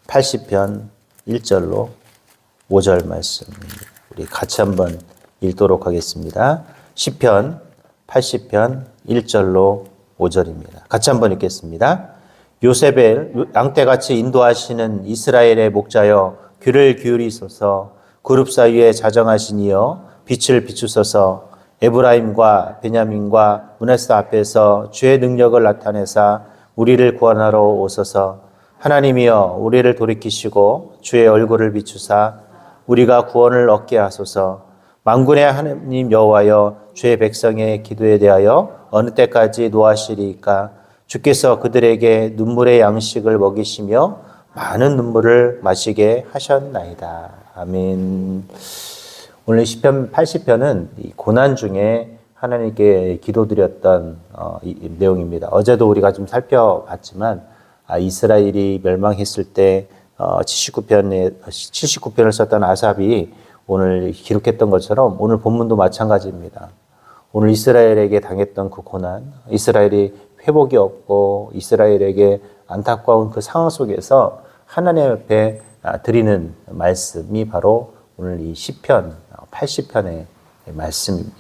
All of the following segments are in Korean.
80편 1절로 5절 말씀입니다. 우리 같이 한번 읽도록 하겠습니다. 시편 80편 1절로 5절입니다. 같이 한번 읽겠습니다. 요셉을 양떼같이 인도하시는 이스라엘의 목자여 귀를 기울이소서. 그룹 사이에 자정하신 이여 빛을 비추소서. 에브라임과 베냐민과 므낫세 앞에서 주의 능력을 나타내사 우리를 구원하러 오소서. 하나님이여 우리를 돌이키시고 주의 얼굴을 비추사 우리가 구원을 얻게 하소서. 만군의 하나님 여호와여 주의 백성의 기도에 대하여 어느 때까지 노하시리이까. 주께서 그들에게 눈물의 양식을 먹이시며 많은 눈물을 마시게 하셨나이다. 아멘. 오늘 시편 80편은 고난 중에 하나님께 기도드렸던 내용입니다. 어제도 우리가 좀 살펴봤지만 이스라엘이 멸망했을 때 79편을 썼던 아삽이 오늘 기록했던 것처럼 오늘 본문도 마찬가지입니다. 오늘 이스라엘에게 당했던 그 고난, 이스라엘이 회복이 없고 이스라엘에게 안타까운 그 상황 속에서 하나님 앞에 드리는 말씀이 바로 오늘 이 시편 80편의 말씀입니다.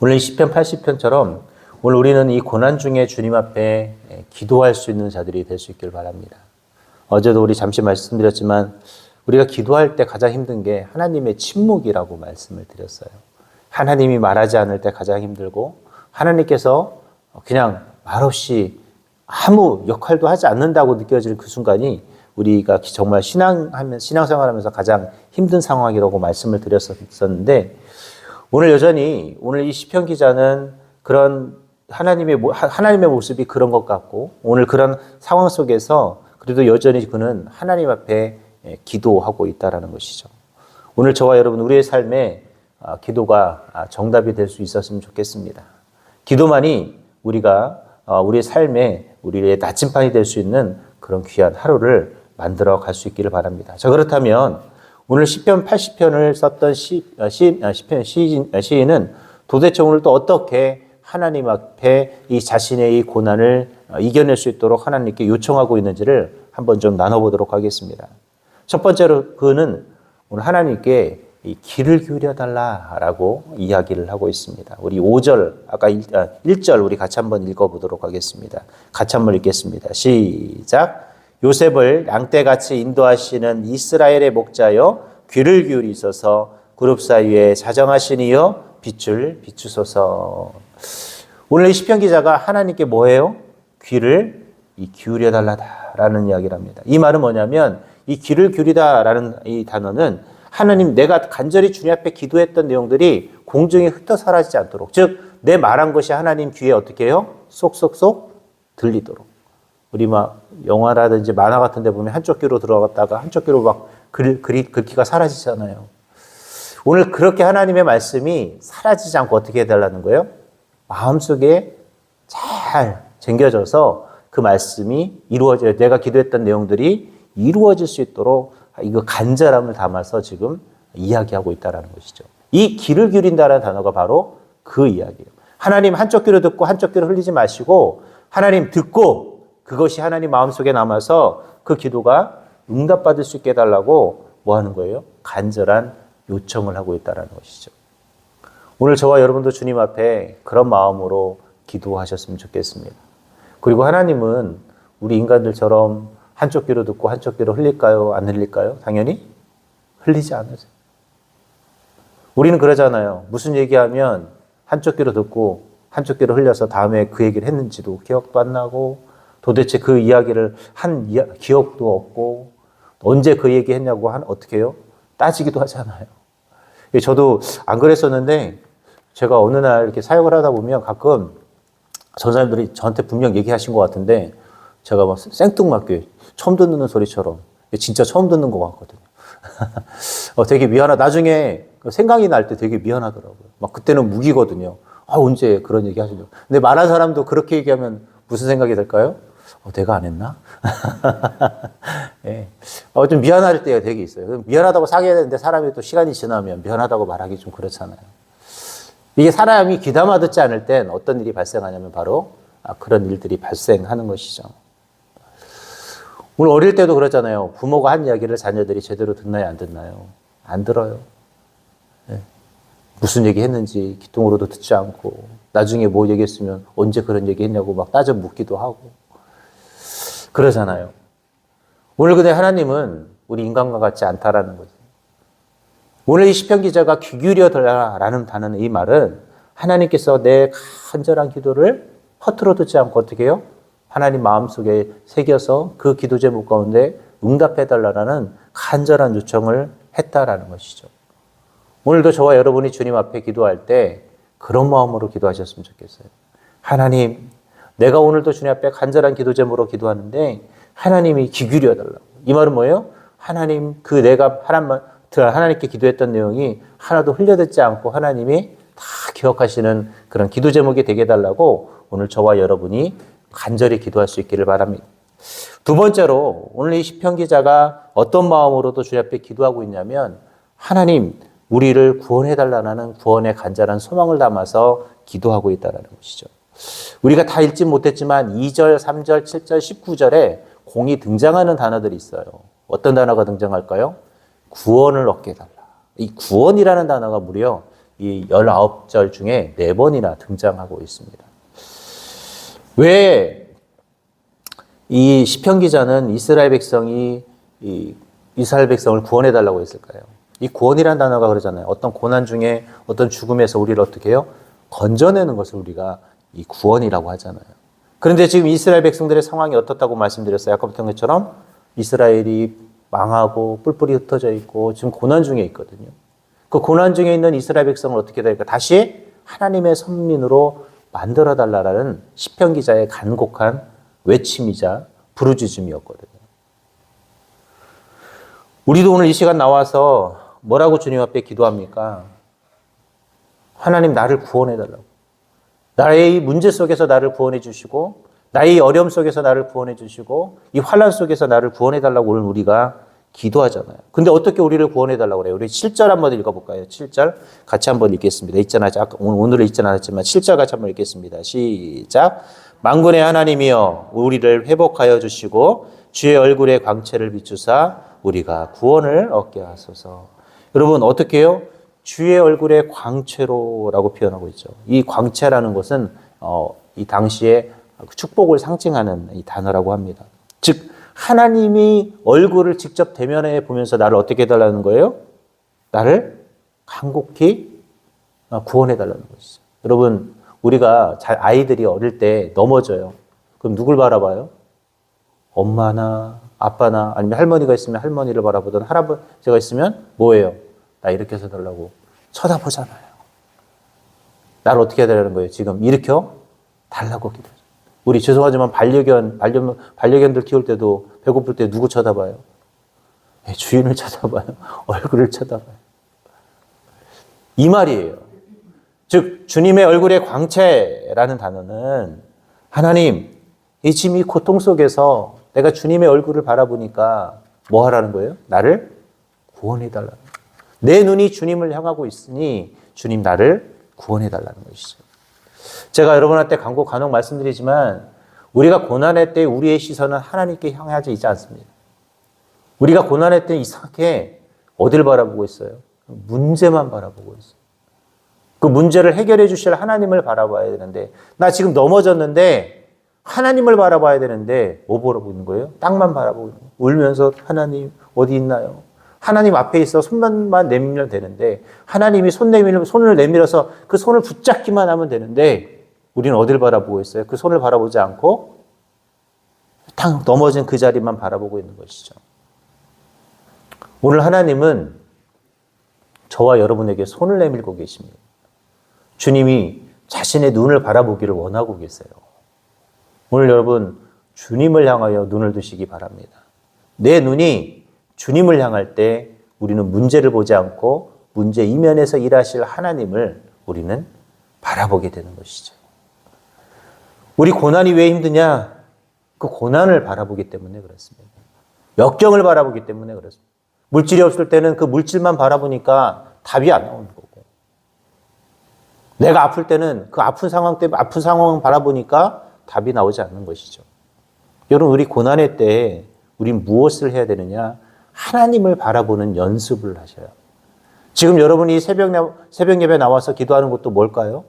오늘 이 시편 80편처럼 오늘 우리는 이 고난 중에 주님 앞에 기도할 수 있는 자들이 될 수 있길 바랍니다. 어제도 우리 잠시 말씀드렸지만 우리가 기도할 때 가장 힘든 게 하나님의 침묵이라고 말씀을 드렸어요. 하나님이 말하지 않을 때 가장 힘들고 하나님께서 그냥 말없이 아무 역할도 하지 않는다고 느껴질 그 순간이 우리가 정말 신앙생활하면서 가장 힘든 상황이라고 말씀을 드렸었는데 오늘 여전히 오늘 이 시편 기자는 그런 하나님의 모습이 그런 것 같고 오늘 그런 상황 속에서 그래도 여전히 그는 하나님 앞에 기도하고 있다는 것이죠. 오늘 저와 여러분 우리의 삶에 기도가 정답이 될 수 있었으면 좋겠습니다. 기도만이 우리가 우리의 삶에 우리의 나침반이 될 수 있는 그런 귀한 하루를 만들어 갈 수 있기를 바랍니다. 자, 그렇다면 오늘 시편 80편을 썼던 시인은 도대체 오늘 또 어떻게 하나님 앞에 이 자신의 이 고난을 이겨낼 수 있도록 하나님께 요청하고 있는지를 한번 좀 나눠보도록 하겠습니다. 첫 번째로 그는 오늘 하나님께 이 귀를 기울여 달라라고 이야기를 하고 있습니다. 우리 5절, 아까 1절 우리 같이 한번 읽어보도록 하겠습니다. 같이 한번 읽겠습니다. 시작. 요셉을 양떼같이 인도하시는 이스라엘의 목자여 귀를 기울이소서. 그룹 사이에 자정하신 이여 빛을 비추소서. 오늘 이 시편 기자가 하나님께 뭐예요? 귀를 기울여 달라라는 이야기를 합니다. 이 말은 뭐냐면 이 귀를 기울이다라는 이 단어는 하나님 내가 간절히 주님 앞에 기도했던 내용들이 공중에 흩어 사라지지 않도록, 즉 내 말한 것이 하나님 귀에 어떻게 해요? 쏙쏙쏙 들리도록. 우리 막 영화라든지 만화 같은 데 보면 한쪽 귀로 들어갔다가 한쪽 귀로 막 글귀가 사라지잖아요. 오늘 그렇게 하나님의 말씀이 사라지지 않고 어떻게 해달라는 거예요? 마음속에 잘 쟁겨져서 그 말씀이 이루어져요. 내가 기도했던 내용들이 이루어질 수 있도록 이거 간절함을 담아서 지금 이야기하고 있다는 것이죠. 이 귀를 기울인다는 단어가 바로 그 이야기예요. 하나님 한쪽 귀로 듣고 한쪽 귀로 흘리지 마시고 하나님 듣고 그것이 하나님 마음속에 남아서 그 기도가 응답받을 수 있게 해달라고 뭐 하는 거예요? 간절한 요청을 하고 있다는 것이죠. 오늘 저와 여러분도 주님 앞에 그런 마음으로 기도하셨으면 좋겠습니다. 그리고 하나님은 우리 인간들처럼 한쪽 귀로 듣고 한쪽 귀로 흘릴까요? 안 흘릴까요? 당연히 흘리지 않으세요. 우리는 그러잖아요. 무슨 얘기하면 한쪽 귀로 듣고 한쪽 귀로 흘려서 다음에 그 얘기를 했는지도 기억도 안 나고 도대체 그 이야기를 한 기억도 없고 언제 그 얘기 했냐고 어떻게 해요? 따지기도 하잖아요. 저도 안 그랬었는데 제가 어느 날 이렇게 사역을 하다 보면 가끔 전사님들이 저한테 분명 얘기하신 것 같은데 제가 막 생뚱맞게 처음 듣는 소리처럼 진짜 처음 듣는 것 같거든요. 되게 나중에 생각이 날 때 되게 미안하더라고요. 막 그때는 무기거든요. 언제 그런 얘기 하시죠? 근데 말한 사람도 그렇게 얘기하면 무슨 생각이 들까요? 내가 안 했나? 네. 좀 미안할 때가 되게 있어요. 미안하다고 사귀어야 되는데 사람이 또 시간이 지나면 미안하다고 말하기 좀 그렇잖아요. 이게 사람이 귀담아 듣지 않을 땐 어떤 일이 발생하냐면 바로 그런 일들이 발생하는 것이죠. 오늘 어릴 때도 그러잖아요. 부모가 한 이야기를 자녀들이 제대로 듣나요, 안 듣나요? 안 들어요. 네. 무슨 얘기 했는지 귀뚱으로도 듣지 않고, 나중에 뭐 얘기했으면 언제 그런 얘기 했냐고 막 따져 묻기도 하고 그러잖아요. 오늘 근데 하나님은 우리 인간과 같지 않다라는 거죠. 오늘 이 시편 기자가 귀 기울여 달라라는 단어는, 이 말은 하나님께서 내 간절한 기도를 허투루 듣지 않고 어떻게 해요? 하나님 마음속에 새겨서 그 기도 제목 가운데 응답해 달라라는 간절한 요청을 했다라는 것이죠. 오늘도 저와 여러분이 주님 앞에 기도할 때 그런 마음으로 기도하셨으면 좋겠어요. 하나님, 내가 오늘도 주님 앞에 간절한 기도 제목으로 기도하는데 하나님이 귀 기울여 달라고. 이 말은 뭐예요? 하나님, 그 내가 하나님께 기도했던 내용이 하나도 흘려듣지 않고 하나님이 다 기억하시는 그런 기도 제목이 되게 해달라고 오늘 저와 여러분이 간절히 기도할 수 있기를 바랍니다. 두 번째로 오늘 이 시편 기자가 어떤 마음으로도 주님 앞에 기도하고 있냐면, 하나님, 우리를 구원해달라는 구원의 간절한 소망을 담아서 기도하고 있다는 것이죠. 우리가 다 읽지 못했지만 2절, 3절, 7절, 19절에 공이 등장하는 단어들이 있어요. 어떤 단어가 등장할까요? 구원을 얻게 해달라. 이 구원이라는 단어가 무려 이 19절 중에 4번이나 등장하고 있습니다. 왜 이 시편 기자는 이스라엘 백성을 구원해달라고 했을까요? 이 구원이라는 단어가 그러잖아요. 어떤 고난 중에, 어떤 죽음에서 우리를 어떻게 해요? 건져내는 것을 우리가 이 구원이라고 하잖아요. 그런데 지금 이스라엘 백성들의 상황이 어떻다고 말씀드렸어요? 아까 봤던 것처럼 이스라엘이 망하고 뿔뿔이 흩어져 있고 지금 고난 중에 있거든요. 그 고난 중에 있는 이스라엘 백성을 어떻게 될까? 다시 하나님의 선민으로 만들어달라는 시편 기자의 간곡한 외침이자 부르짖음이었거든요. 우리도 오늘 이 시간 나와서 뭐라고 주님 앞에 기도합니까? 하나님, 나를 구원해달라고. 나의 문제 속에서 나를 구원해 주시고, 나의 어려움 속에서 나를 구원해 주시고, 이 환난 속에서 나를 구원해 달라고 오늘 우리가 기도하잖아요. 근데 어떻게 우리를 구원해 달라고 그래요? 우리 7절 한번 읽어볼까요? 7절 같이 한번 읽겠습니다. 오늘은 읽진 않았지만 7절 같이 한번 읽겠습니다. 시작. 만군의 하나님이여, 우리를 회복하여 주시고 주의 얼굴에 광채를 비추사 우리가 구원을 얻게 하소서. 여러분, 어떻게 해요? 주의 얼굴에 광채로라고 표현하고 있죠. 이 광채라는 것은 이 당시에 축복을 상징하는 이 단어라고 합니다. 즉, 하나님이 얼굴을 직접 대면해 보면서 나를 어떻게 해달라는 거예요? 나를 간곡히 구원해 달라는 것이죠. 여러분, 우리가 아이들이 어릴 때 넘어져요. 그럼 누굴 바라봐요? 엄마나 아빠나 아니면 할머니가 있으면 할머니를 바라보든 할아버지가 있으면 뭐예요? 나 이렇게 해서 달라고 쳐다보잖아요. 나를 어떻게 해야 되는 거예요? 지금 일으켜 달라고 기도해요. 우리 죄송하지만 반려견들 키울 때도 배고플 때 누구 쳐다봐요? 주인을 쳐다봐요. 얼굴을 쳐다봐요. 이 말이에요. 즉, 주님의 얼굴의 광채라는 단어는 하나님, 지금 이 고통 속에서 내가 주님의 얼굴을 바라보니까 뭐 하라는 거예요? 나를 구원해달라는 거예요. 내 눈이 주님을 향하고 있으니 주님 나를 구원해달라는 것이죠. 제가 여러분한테 간곡 말씀드리지만 우리가 고난의 때 우리의 시선은 하나님께 향하지 있지 않습니다. 우리가 고난의 때 이상하게 어디를 바라보고 있어요? 문제만 바라보고 있어요. 그 문제를 해결해 주실 하나님을 바라봐야 되는데, 나 지금 넘어졌는데 하나님을 바라봐야 되는데 뭐 바라보고 있는 거예요? 땅만 바라보고 있는 거예요. 울면서 하나님 어디 있나요? 하나님 앞에 있어 손만 내밀면 되는데, 하나님이 손을 내밀어서 그 손을 붙잡기만 하면 되는데 우리는 어디를 바라보고 있어요? 그 손을 바라보지 않고 딱 넘어진 그 자리만 바라보고 있는 것이죠. 오늘 하나님은 저와 여러분에게 손을 내밀고 계십니다. 주님이 자신의 눈을 바라보기를 원하고 계세요. 오늘 여러분, 주님을 향하여 눈을 드시기 바랍니다. 내 눈이 주님을 향할 때 우리는 문제를 보지 않고 문제 이면에서 일하실 하나님을 우리는 바라보게 되는 것이죠. 우리 고난이 왜 힘드냐? 그 고난을 바라보기 때문에 그렇습니다. 역경을 바라보기 때문에 그렇습니다. 물질이 없을 때는 그 물질만 바라보니까 답이 안 나오는 거고, 내가 아플 때는 그 아픈 상황 때문에 아픈 상황을 바라보니까 답이 나오지 않는 것이죠. 여러분, 우리 고난의 때에 우린 무엇을 해야 되느냐? 하나님을 바라보는 연습을 하셔요. 지금 여러분이 새벽 예배 나와서 기도하는 것도 뭘까요?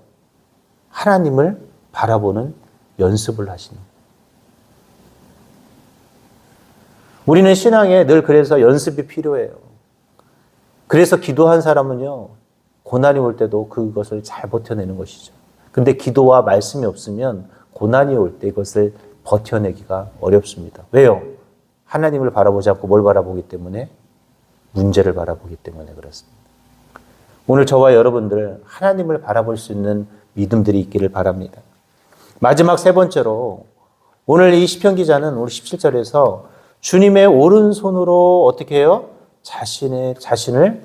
하나님을 바라보는 연습을 하시는 거예요. 우리는 신앙에 늘 그래서 연습이 필요해요. 그래서 기도한 사람은요, 고난이 올 때도 그것을 잘 버텨내는 것이죠. 근데 기도와 말씀이 없으면 고난이 올 때 이것을 버텨내기가 어렵습니다. 왜요? 하나님을 바라보지 않고 뭘 바라보기 때문에? 문제를 바라보기 때문에 그렇습니다. 오늘 저와 여러분들 하나님을 바라볼 수 있는 믿음들이 있기를 바랍니다. 마지막 세 번째로 오늘 이 시편 기자는 오늘 17절에서 주님의 오른손으로 어떻게 해요? 자신에게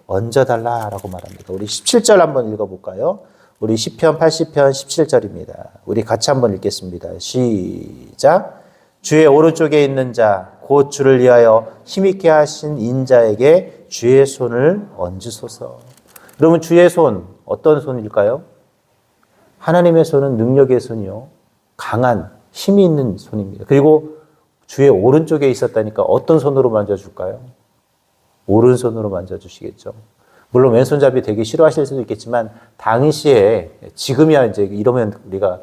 얹어달라라고 말합니다. 우리 17절 한번 읽어볼까요? 우리 시편 80편 17절입니다. 우리 같이 한번 읽겠습니다. 시작. 주의 오른쪽에 있는 자, 곧 주를 위하여 힘있게 하신 인자에게 주의 손을 얹으소서. 여러분, 주의 손, 어떤 손일까요? 하나님의 손은 능력의 손이요, 강한 힘이 있는 손입니다. 그리고 주의 오른쪽에 있었다니까 어떤 손으로 만져줄까요? 오른손으로 만져주시겠죠. 물론 왼손잡이 되게 싫어하실 수도 있겠지만 당시에, 지금이야 이제 이러면 우리가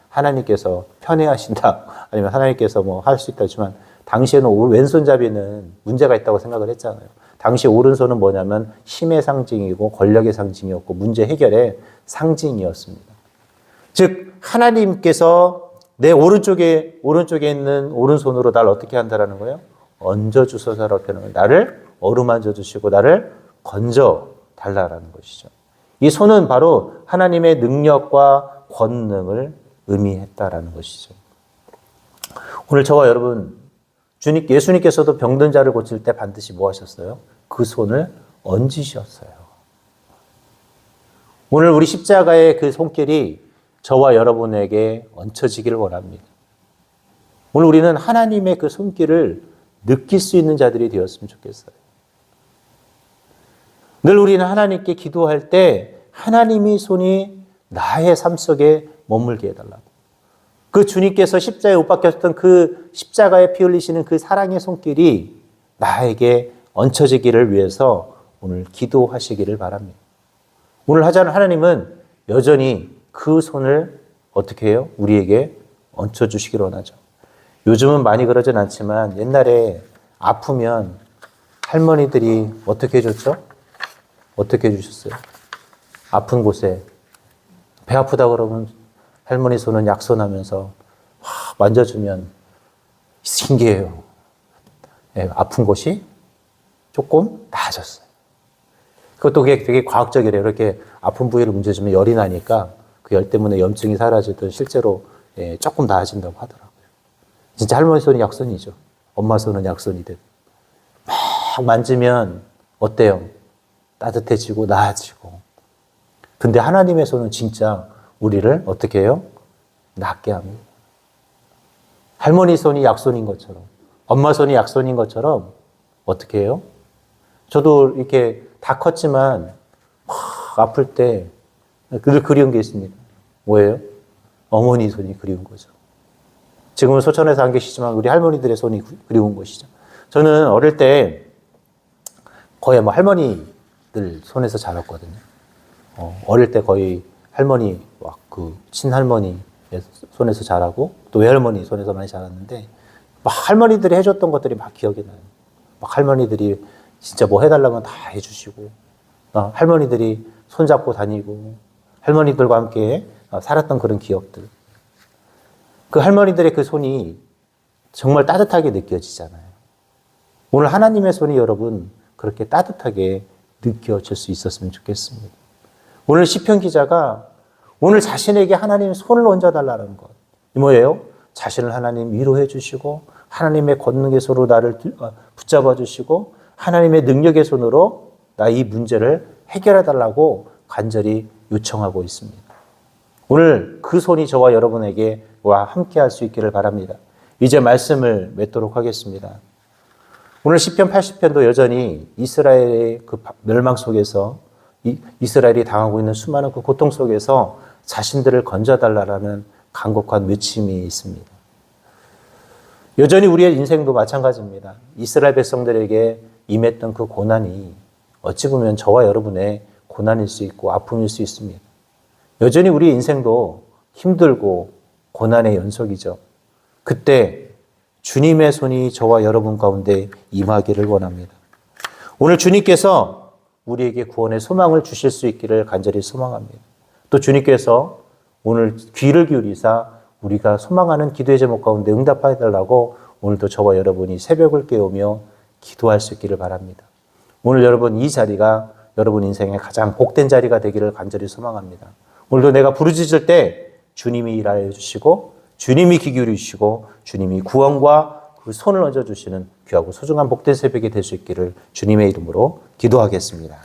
하나님께서 편애하신다, 아니면 하나님께서 뭐 할 수 있다 하지만 당시에는 왼손잡이는 문제가 있다고 생각을 했잖아요. 당시 오른손은 뭐냐면 힘의 상징이고 권력의 상징이었고 문제 해결의 상징이었습니다. 즉 하나님께서 내 오른쪽에 있는 오른손으로 나를 어떻게 한다라는 거예요? 얹어주소서라고 하는 거예요. 나를 어루만져 주시고 나를 건져 달라라는 것이죠. 이 손은 바로 하나님의 능력과 권능을 의미했다라는 것이죠. 오늘 저와 여러분, 예수님께서도 병든 자를 고칠 때 반드시 뭐 하셨어요? 그 손을 얹으셨어요. 오늘 우리 십자가의 그 손길이 저와 여러분에게 얹혀지기를 원합니다. 오늘 우리는 하나님의 그 손길을 느낄 수 있는 자들이 되었으면 좋겠어요. 늘 우리는 하나님께 기도할 때 하나님이 손이 나의 삶 속에 머물게 해달라고. 그 주님께서 십자가에 못 박혔던 그 십자가에 피 흘리시는 그 사랑의 손길이 나에게 얹혀지기를 위해서 오늘 기도하시기를 바랍니다. 오늘 하나님은 여전히 그 손을 어떻게 해요? 우리에게 얹혀주시기를 원하죠. 요즘은 많이 그러진 않지만 옛날에 아프면 할머니들이 어떻게 해줬죠? 어떻게 해주셨어요? 아픈 곳에 배 아프다 그러면 할머니 손은 약손하면서 만져주면 신기해요. 아픈 곳이 조금 나아졌어요. 그것도 되게 과학적이래요. 이렇게 아픈 부위를 문져주면 열이 나니까 그 열 때문에 염증이 사라지듯 실제로 조금 나아진다고 하더라고요. 진짜 할머니 손이 약손이죠. 엄마 손은 약손이듯. 막 만지면 어때요? 따뜻해지고 나아지고. 근데 하나님의 손은 진짜 우리를 어떻게 해요? 낫게 합니다. 할머니 손이 약손인 것처럼, 엄마 손이 약손인 것처럼 어떻게 해요? 저도 이렇게 다 컸지만 막 아플 때 늘 그리운 게 있습니다. 뭐예요? 어머니 손이 그리운 거죠. 지금은 소천에서 안 계시지만 우리 할머니들의 손이 그리운 것이죠. 저는 어릴 때 거의 뭐 할머니들 손에서 자랐거든요. 어릴 때 거의 할머니, 그 친할머니 손에서 자라고 또 외할머니 손에서 많이 자랐는데 막 할머니들이 해줬던 것들이 막 기억이 나요. 막 할머니들이 진짜 뭐 해달라면 다 해주시고, 할머니들이 손잡고 다니고 할머니들과 함께 살았던 그런 기억들. 그 할머니들의 그 손이 정말 따뜻하게 느껴지잖아요. 오늘 하나님의 손이 여러분 그렇게 따뜻하게 느껴질 수 있었으면 좋겠습니다. 오늘 시편 기자가 오늘 자신에게 하나님 손을 얹어달라는 것. 뭐예요? 자신을 하나님 위로해 주시고 하나님의 권능의 손으로 나를 붙잡아 주시고 하나님의 능력의 손으로 나 이 문제를 해결해 달라고 간절히 요청하고 있습니다. 오늘 그 손이 저와 여러분에게 함께 할 수 있기를 바랍니다. 이제 말씀을 맺도록 하겠습니다. 오늘 시편 80편도 여전히 이스라엘의 그 멸망 속에서 이스라엘이 당하고 있는 수많은 그 고통 속에서 자신들을 건져달라는 간곡한 외침이 있습니다. 여전히 우리의 인생도 마찬가지입니다. 이스라엘 백성들에게 임했던 그 고난이 어찌 보면 저와 여러분의 고난일 수 있고 아픔일 수 있습니다. 여전히 우리의 인생도 힘들고 고난의 연속이죠. 그때 주님의 손이 저와 여러분 가운데 임하기를 원합니다. 오늘 주님께서 우리에게 구원의 소망을 주실 수 있기를 간절히 소망합니다. 또 주님께서 오늘 귀를 기울이사 우리가 소망하는 기도의 제목 가운데 응답하여 달라고 오늘도 저와 여러분이 새벽을 깨우며 기도할 수 있기를 바랍니다. 오늘 여러분 이 자리가 여러분 인생의 가장 복된 자리가 되기를 간절히 소망합니다. 오늘도 내가 부르짖을 때 주님이 일하여 주시고 주님이 귀 기울이시고 주님이 구원과 그 손을 얹어주시는 귀하고 소중한 복된 새벽이 될 수 있기를 주님의 이름으로 기도하겠습니다.